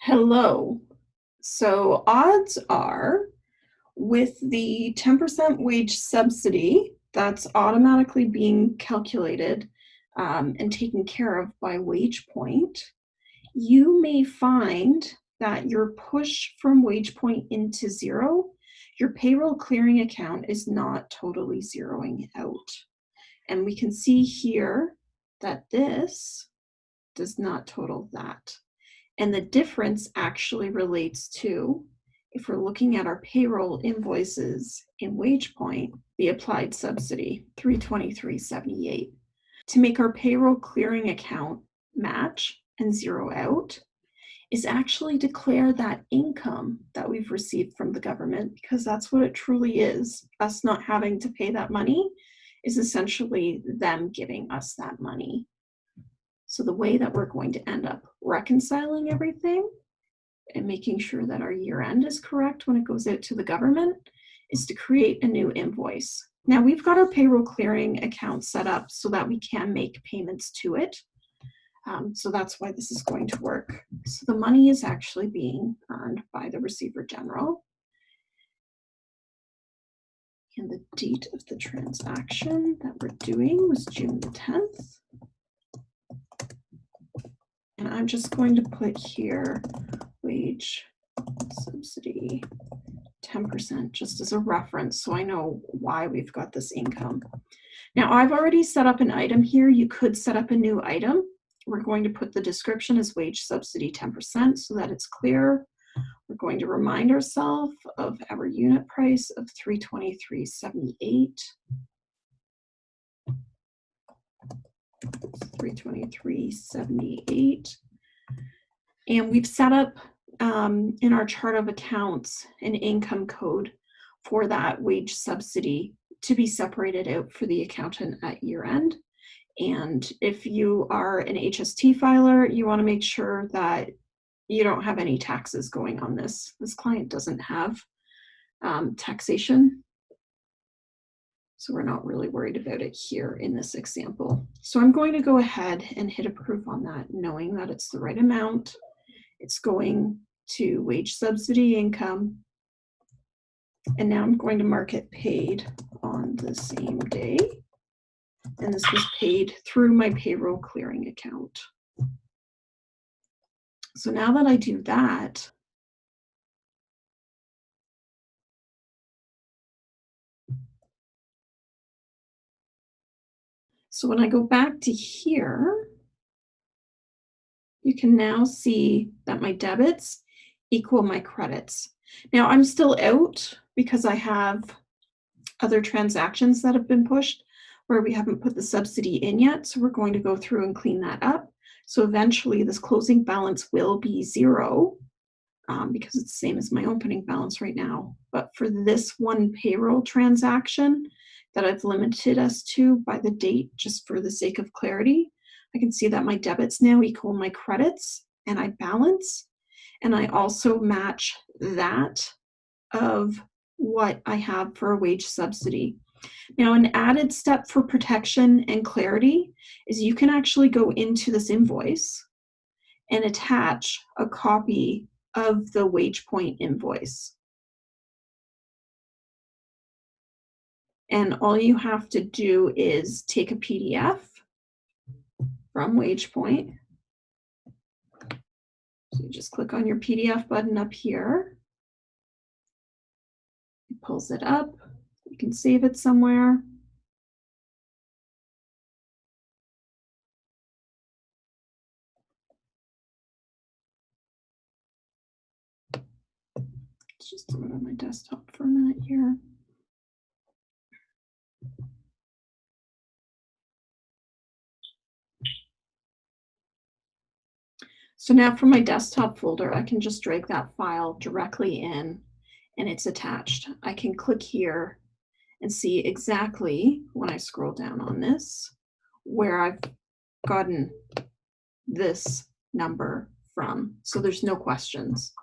Hello. So odds are with the 10% wage subsidy that's automatically being calculated and taken care of by Wagepoint, you may find that your push from Wagepoint into Xero, your payroll clearing account is not totally zeroing out. And we can see here that this does not total that. And the difference actually relates to, if we're looking at our payroll invoices in Wagepoint, the applied subsidy, $323.78. To make our payroll clearing account match and zero out is actually declare that income that we've received from the government, because that's what it truly is. Us not having to pay that money is essentially them giving us that money. So the way that we're going to end up reconciling everything and making sure that our year end is correct when it goes out to the government is to create a new invoice. Now we've got our payroll clearing account set up so that we can make payments to it. So that's why this is going to work. So the money is actually being earned by the Receiver General. And the date of the transaction that we're doing was June the 10th. And I'm just going to put here wage subsidy 10% just as a reference so I know why we've got this income. Now I've already set up an item here. You could set up a new item. We're going to put the description as wage subsidy 10% so that it's clear. We're going to remind ourselves of our unit price of $323.78. $323.78. And we've set up in our chart of accounts an income code for that wage subsidy to be separated out for the accountant at year end. And if you are an HST filer, you want to make sure that you don't have any taxes going on this. This client doesn't have taxation. So we're not really worried about it here in this example. So I'm going to go ahead and hit approve on that, knowing that it's the right amount. It's going to wage subsidy income. And now I'm going to mark it paid on the same day. And this was paid through my payroll clearing account. So now that I do that, so when I go back to here, you can now see that my debits equal my credits. Now I'm still out because I have other transactions that have been pushed where we haven't put the subsidy in yet. So we're going to go through and clean that up. So eventually this closing balance will be zero because it's the same as my opening balance right now. But for this one payroll transaction that I've limited us to by the date, just for the sake of clarity, I can see that my debits now equal my credits and I balance. And I also match that of what I have for a wage subsidy. Now, an added step for protection and clarity is you can actually go into this invoice and attach a copy of the Wagepoint invoice. And all you have to do is take a PDF from Wagepoint. So you just click on your PDF button up here. It pulls it up. You can save it somewhere. Let's just throw it on my desktop for a minute here. So now for my desktop folder, I can just drag that file directly in and it's attached. I can click here and see exactly when I scroll down on this, where I've gotten this number from. So there's no questions.